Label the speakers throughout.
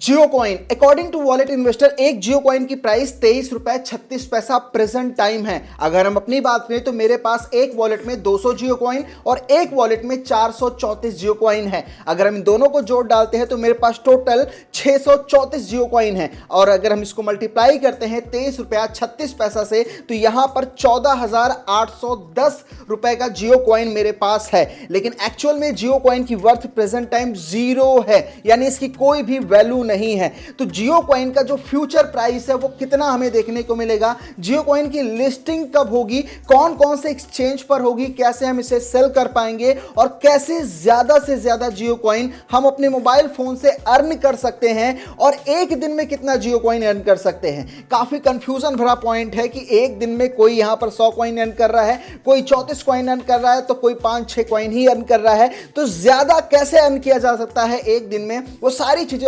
Speaker 1: Jio coin according to wallet investor एक Jio coin की price 23 रुपए 36 पैसा प्रेजेंट टाइम है। अगर हम अपनी बात करें तो मेरे पास एक वॉलेट में 200 जियो कॉइन और एक वॉलेट में 434 जियो कॉइन है। अगर हम इन दोनों को जोड़ डालते हैं तो मेरे पास टोटल 634 जियो कॉइन है और अगर हम इसको मल्टीप्लाई करते हैं 23 रुपया 36 पैसा से तो यहां पर 14,810 रुपए का जियो कॉइन मेरे पास है। लेकिन एक्चुअल में जियो कॉइन की वर्थ प्रेजेंट टाइम 0 है, यानी इसकी कोई भी वैल्यू नहीं है। तो जियो कॉइन का जो फ्यूचर प्राइस है वो कितना हमें देखने को मिलेगा, जियो कॉइन की लिस्टिंग कब होगी, कौन कौन से एक्सचेंज पर होगी, कैसे हम इसे सेल कर पाएंगे और कैसे ज्यादा से ज्यादा जियो कॉइन हम अपने मोबाइल फोन से अर्न कर सकते हैं और एक दिन में कितना जियो कॉइन अर्न कर सकते हैं। काफी कंफ्यूजन भरा पॉइंट है कि एक दिन में कोई यहां पर 100 कॉइन अर्न कर रहा है, कोई 34 कॉइन अर्न कर रहा है तो कोई 5-6 कॉइन ही अर्न कर रहा है। तो ज्यादा कैसे अर्न किया जा सकता है एक दिन में, वो सारी चीजें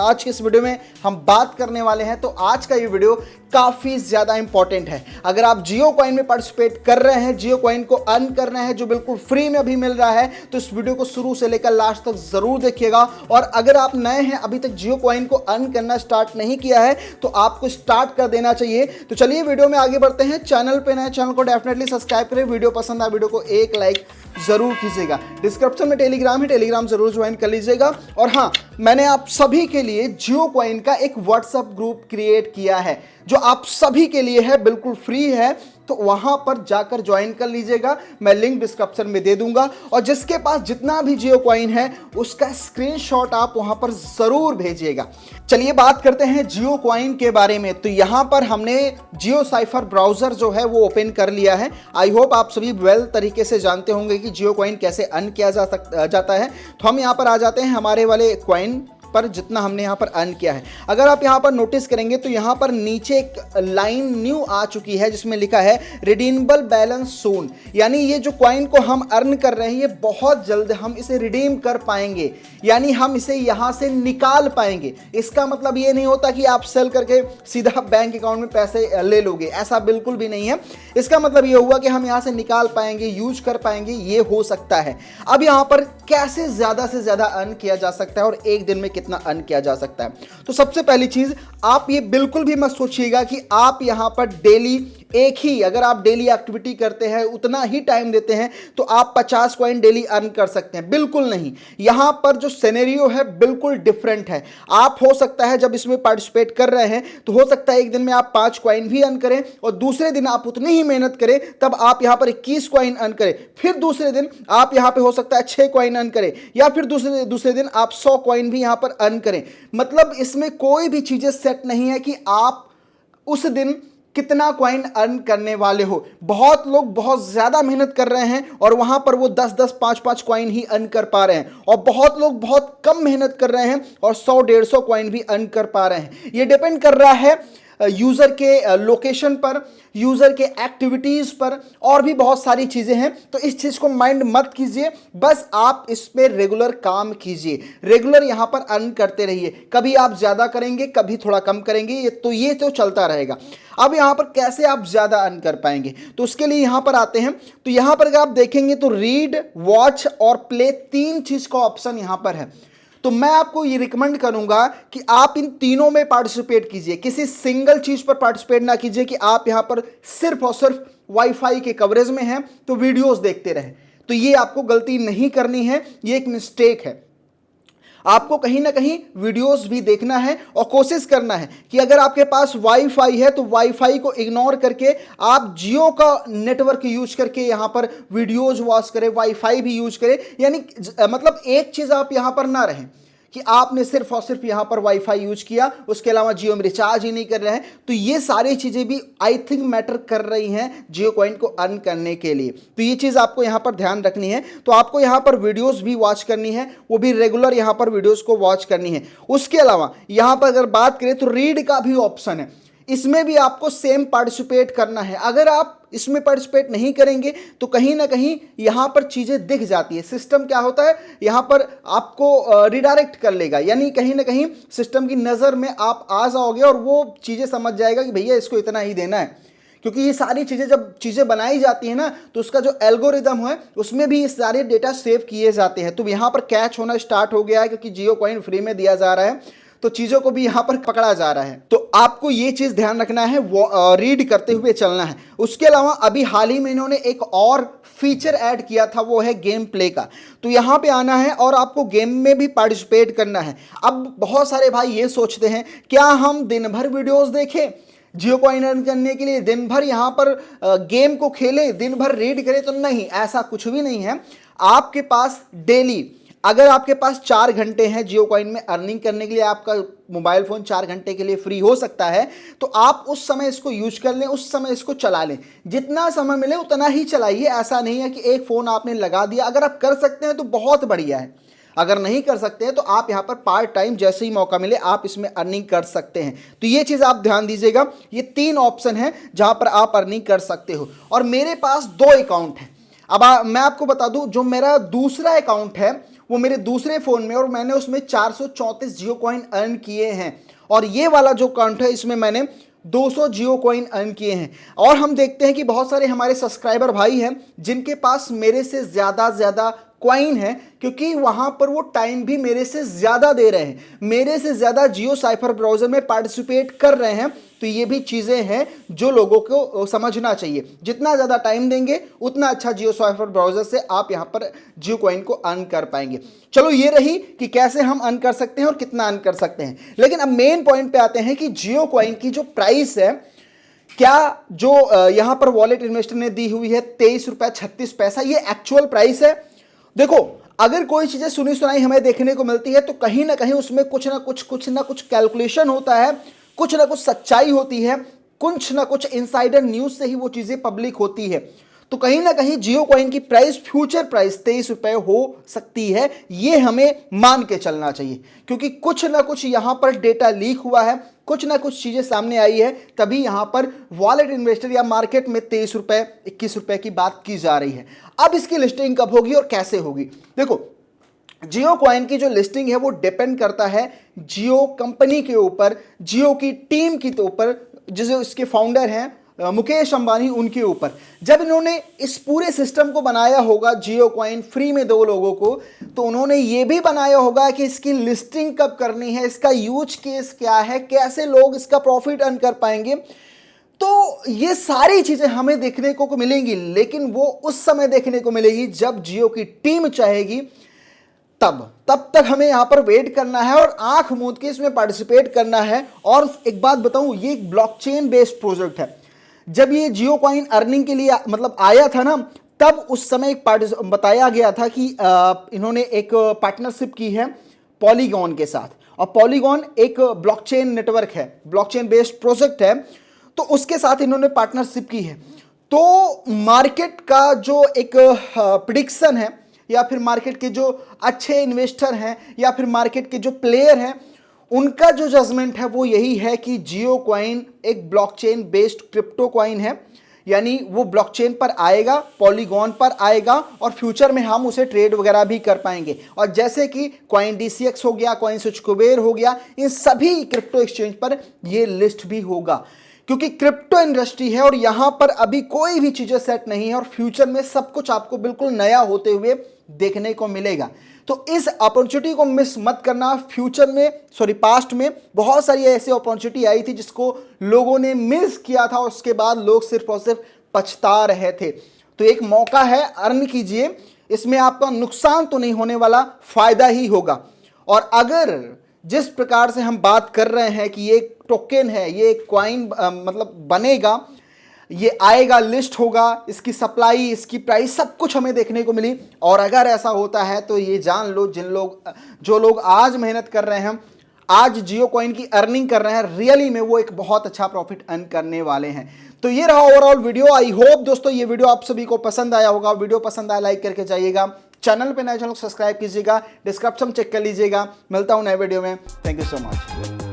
Speaker 1: आज के इस वीडियो में हम बात करने वाले हैं। तो आज का ये वीडियो काफी ज्यादा इंपॉर्टेंट है। अगर आप जियो कॉइन में पार्टिसिपेट कर रहे हैं, जियो कॉइन को अर्न करना है जो बिल्कुल फ्री में अभी मिल रहा है, तो इस वीडियो को शुरू से लेकर लास्ट तक जरूर देखिएगा। और अगर आप नए हैं, अभी तक जियो कॉइन को अर्न करना स्टार्ट नहीं किया है तो आपको स्टार्ट कर देना चाहिए। तो चलिए वीडियो में आगे बढ़ते हैं। चैनल पे नए, चैनल को डेफिनेटली सब्सक्राइब करें। वीडियो पसंद आए वीडियो को एक लाइक जरूर कीजिएगा। डिस्क्रिप्शन में टेलीग्राम है, टेलीग्राम जरूर ज्वाइन कर लीजिएगा। और हाँ, मैंने आप सभी के लिए जियो कॉइन का एक व्हाट्सएप ग्रुप क्रिएट किया है जो आप सभी के लिए है, बिल्कुल फ्री है। तो वहां पर जाकर ज्वाइन कर लीजिएगा, मैं लिंक डिस्क्रिप्शन में दे दूंगा। और जिसके पास जितना भी जियो कॉइन है उसका स्क्रीनशॉट आप वहां पर जरूर भेजिएगा। चलिए बात करते हैं जियो कॉइन के बारे में। तो यहां पर हमने जियो साइफर ब्राउजर जो है वो ओपन कर लिया है। आई होप आप सभी वेल तरीके से जानते होंगे कि जियो कॉइन कैसे अर्न किया जाता है। तो हम यहां पर आ जाते हैं हमारे वाले कॉइन पर, जितना हमने यहां पर अर्न किया है। अगर आप यहां पर नोटिस करेंगे तो यहां पर नीचे एक लाइन न्यू आ चुकी है जिसमें लिखा है रिडीमेबल बैलेंस सून, यानी ये जो कॉइन को हम अर्न कर रहे हैं ये बहुत जल्द हम इसे रिडीम कर पाएंगे, यानी हम इसे यहां से निकाल पाएंगे। इसका मतलब ये नहीं होता कि आप सेल करके सीधा बैंक अकाउंट में पैसे ले लोगे, ऐसा बिल्कुल भी नहीं है। इसका मतलब ये हुआ कि हम यहां से निकाल पाएंगे, यूज कर पाएंगे, ये हो सकता है। अब यहां पर कैसे ज्यादा से ज्यादा अर्न किया जा सकता है और एक दिन में कितना अर्न किया जा सकता है। तो सबसे पहली चीज, आप ये बिल्कुल भी मत सोचिएगा कि आप यहां पर डेली एक ही, अगर आप डेली एक्टिविटी करते हैं, उतना ही टाइम देते हैं तो आप 50 कॉइन डेली अर्न कर सकते हैं। बिल्कुल नहीं, यहां पर जो सिनेरियो है बिल्कुल डिफरेंट है। आप हो सकता है जब इसमें पार्टिसिपेट कर रहे हैं तो हो सकता है एक दिन में आप 5 कॉइन भी अर्न करें और दूसरे दिन आप उतनी ही मेहनत करें तब आप यहां पर 21 कॉइन अर्न करें, फिर दूसरे दिन आप यहां पर हो सकता है 6 कॉइन अर्न करें, या फिर दूसरे दिन आप 100 कॉइन भी यहां पर अर्न करें। मतलब इसमें कोई भी चीजें सेट नहीं है कि आप उस दिन कितना कॉइन अर्न करने वाले हो। बहुत लोग बहुत ज्यादा मेहनत कर रहे हैं और वहां पर वो 10-10, 5-5 कॉइन ही अर्न कर पा रहे हैं, और बहुत लोग बहुत कम मेहनत कर रहे हैं और 100-150 कॉइन भी अर्न कर पा रहे हैं। ये डिपेंड कर रहा है यूजर के लोकेशन पर, यूजर के एक्टिविटीज पर, और भी बहुत सारी चीजें हैं। तो इस चीज को माइंड मत कीजिए, बस आप इस पे रेगुलर काम कीजिए, रेगुलर यहां पर अर्न करते रहिए। कभी आप ज्यादा करेंगे, कभी थोड़ा कम करेंगे, ये तो चलता रहेगा। अब यहां पर कैसे आप ज्यादा अर्न कर पाएंगे, तो उसके लिए यहां पर आते हैं। तो यहां पर अगर आप देखेंगे तो रीड, वॉच और प्ले, 3 चीज का ऑप्शन यहां पर है। तो मैं आपको ये रिकमेंड करूंगा कि आप इन तीनों में पार्टिसिपेट कीजिए, किसी सिंगल चीज पर पार्टिसिपेट ना कीजिए कि आप यहां पर सिर्फ और सिर्फ वाईफाई के कवरेज में हैं तो वीडियोस देखते रहें। तो ये आपको गलती नहीं करनी है, ये एक मिस्टेक है। आपको कहीं ना कहीं वीडियोस भी देखना है और कोशिश करना है कि अगर आपके पास वाईफाई है तो वाईफाई को इग्नोर करके आप जियो का नेटवर्क यूज करके यहां पर वीडियोस वॉच करें, वाईफाई भी यूज करें। यानी मतलब एक चीज आप यहां पर ना रहें कि आपने सिर्फ और सिर्फ यहां पर वाईफाई यूज किया, उसके अलावा जियो में रिचार्ज ही नहीं कर रहे हैं। तो ये सारी चीजें भी आई थिंक मैटर कर रही हैं जियो कॉइन को अर्न करने के लिए। तो ये चीज आपको यहां पर ध्यान रखनी है। तो आपको यहां पर वीडियोस भी वॉच करनी है, वो भी रेगुलर यहां पर वीडियोस को वॉच करनी है। उसके अलावा यहां पर अगर बात करें तो रीड का भी ऑप्शन है, इसमें भी आपको सेम पार्टिसिपेट करना है। अगर आप इसमें पार्टिसिपेट नहीं करेंगे तो कहीं ना कहीं यहां पर चीजें दिख जाती है। सिस्टम क्या होता है, यहां पर आपको रिडायरेक्ट कर लेगा, यानी कहीं ना कहीं सिस्टम की नजर में आप आ जाओगे और वो चीजें समझ जाएगा कि भैया इसको इतना ही देना है। क्योंकि ये सारी चीजें जब चीजें बनाई जाती है ना तो उसका जो एल्गोरिदम है उसमें भी ये सारे डेटा सेव किए जाते हैं। तो यहां पर कैच होना स्टार्ट हो गया है क्योंकि जियो कॉइन फ्री में दिया जा रहा है। तो चीजों को भी यहां पर पकड़ा जा रहा है। तो आपको ये चीज ध्यान रखना है, वो रीड करते हुए चलना है। उसके अलावा अभी हाल ही में इन्होंने एक और फीचर ऐड किया था, वो है गेम प्ले का। तो यहां पे आना है और आपको गेम में भी पार्टिसिपेट करना है। अब बहुत सारे भाई ये सोचते हैं, क्या हम दिन भर वीडियोस देखें जियो कॉइन अर्न करने के लिए, दिन भर यहां पर गेम को खेलें, दिन भर रीड करें? तो नहीं, ऐसा कुछ भी नहीं है। आपके पास डेली, अगर आपके पास 4 घंटे हैं जियो कॉइन में अर्निंग करने के लिए, आपका मोबाइल फोन 4 घंटे के लिए फ्री हो सकता है, तो आप उस समय इसको यूज कर लें, उस समय इसको चला लें। जितना समय मिले उतना ही चलाइए। ऐसा नहीं है कि एक फोन आपने लगा दिया। अगर आप कर सकते हैं तो बहुत बढ़िया है, अगर नहीं कर सकते हैं तो आप यहाँ पर पार्ट टाइम जैसे ही मौका मिले आप इसमें अर्निंग कर सकते हैं। तो ये चीज़ आप ध्यान दीजिएगा, ये 3 ऑप्शन है जहाँ पर आप अर्निंग कर सकते हो। और मेरे पास 2 अकाउंट हैं। अब मैं आपको बता दूं, जो मेरा दूसरा अकाउंट है वो मेरे दूसरे फ़ोन में, और मैंने उसमें 434 जियो कॉइन अर्न किए हैं। और ये वाला जो अकाउंट है इसमें मैंने 200 जियो कॉइन अर्न किए हैं। और हम देखते हैं कि बहुत सारे हमारे सब्सक्राइबर भाई हैं जिनके पास मेरे से ज़्यादा कॉइन है, क्योंकि वहां पर वो टाइम भी मेरे से ज़्यादा दे रहे हैं, मेरे से ज़्यादा जियो साइफर ब्राउज़र में पार्टिसिपेट कर रहे हैं। तो ये भी चीज़ें हैं जो लोगों को समझना चाहिए। जितना ज़्यादा टाइम देंगे उतना अच्छा जियो साइफर ब्राउज़र से आप यहाँ पर जियो कॉइन को अर्न कर पाएंगे। चलो, ये रही कि कैसे हम अर्न कर सकते हैं और कितना अर्न कर सकते हैं। लेकिन अब मेन पॉइंट पे आते हैं कि जियो कॉइन की जो प्राइस है, क्या जो यहाँ पर वॉलेट इन्वेस्टर ने दी हुई है 23 रुपये 36 पैसा, ये एक्चुअल प्राइस है? देखो, अगर कोई चीज़ें सुनी सुनाई हमें देखने को मिलती है तो कहीं ना कहीं उसमें कुछ ना कुछ कैलकुलेशन होता है, कुछ ना कुछ सच्चाई होती है, कुछ ना कुछ इनसाइडर न्यूज़ से ही वो चीज़ें पब्लिक होती है। तो कहीं ना कहीं जियो कॉइन की प्राइस, फ्यूचर प्राइस 23 रुपये हो सकती है, ये हमें मान के चलना चाहिए। क्योंकि कुछ ना कुछ यहाँ पर डेटा लीक हुआ है, कुछ ना कुछ चीज़ें सामने आई है, तभी यहाँ पर वॉलेट इन्वेस्टर या मार्केट में 23 रुपये 21 रुपये की बात की जा रही है। अब इसकी लिस्टिंग कब होगी और कैसे होगी? देखो, जियो कॉइन की जो लिस्टिंग है वो डिपेंड करता है जियो कंपनी के ऊपर, जियो की टीम के ऊपर, जो इसके फाउंडर हैं मुकेश अंबानी, उनके ऊपर। जब इन्होंने इस पूरे सिस्टम को बनाया होगा जियो कॉइन फ्री में 2 लोगों को, तो उन्होंने ये भी बनाया होगा कि इसकी लिस्टिंग कब करनी है, इसका यूज केस क्या है, कैसे लोग इसका प्रॉफिट अर्न कर पाएंगे। तो ये सारी चीज़ें हमें देखने को मिलेंगी, लेकिन वो उस समय देखने को मिलेगी जब जियो की टीम चाहेगी। तब तक हमें यहाँ पर वेट करना है और आंख मूंद के इसमें पार्टिसिपेट करना है। और एक बात बताऊँ, ये एक ब्लॉकचेन बेस्ड प्रोजेक्ट है। जब ये जियो कॉइन अर्निंग के लिए मतलब आया था ना, तब उस समय एक बताया गया था कि इन्होंने एक पार्टनरशिप की है पॉलीगॉन के साथ, और पॉलीगॉन एक ब्लॉकचेन नेटवर्क है, ब्लॉकचेन बेस्ड प्रोजेक्ट है, तो उसके साथ इन्होंने पार्टनरशिप की है। तो मार्केट का जो एक प्रिडिक्शन है, या फिर मार्केट के जो अच्छे इन्वेस्टर हैं, या फिर मार्केट के जो प्लेयर हैं, उनका जो जजमेंट है वो यही है कि जियो कॉइन एक ब्लॉकचेन बेस्ड क्रिप्टो कॉइन है, यानी वो ब्लॉकचेन पर आएगा, पॉलीगॉन पर आएगा, और फ्यूचर में हम उसे ट्रेड वगैरह भी कर पाएंगे। और जैसे कि कॉइन DCX हो गया, कॉइन स्विच कुबेर हो गया, इन सभी क्रिप्टो एक्सचेंज पर ये लिस्ट भी होगा। क्योंकि क्रिप्टो इंडस्ट्री है और यहाँ पर अभी कोई भी चीज़ें सेट नहीं है, और फ्यूचर में सब कुछ आपको बिल्कुल नया होते हुए देखने को मिलेगा। तो इस अपॉर्चुनिटी को मिस मत करना। फ्यूचर में, पास्ट में बहुत सारी ऐसी अपॉर्चुनिटी आई थी जिसको लोगों ने मिस किया था, और उसके बाद लोग सिर्फ और सिर्फ पछता रहे थे। तो एक मौका है, अर्न कीजिए, इसमें आपका नुकसान तो नहीं होने वाला, फायदा ही होगा। और अगर जिस प्रकार से हम बात कर रहे हैं कि ये टोकन है, ये कॉइन मतलब बनेगा, ये आएगा, लिस्ट होगा, इसकी सप्लाई, इसकी प्राइस, सब कुछ हमें देखने को मिली। और अगर ऐसा होता है तो ये जान लो, जो लोग आज मेहनत कर रहे हैं, आज जियो कॉइन की अर्निंग कर रहे हैं, रियली में वो एक बहुत अच्छा प्रॉफिट अर्न करने वाले हैं। तो ये रहा ओवरऑल वीडियो। आई होप दोस्तों ये वीडियो आप सभी को पसंद आया होगा। वीडियो पसंद आया लाइक करके जाइएगा, चैनल पे नए चैनल को सब्सक्राइब कीजिएगा, डिस्क्रिप्शन चेक कर लीजिएगा। मिलता हूं नए वीडियो में। Thank you so much.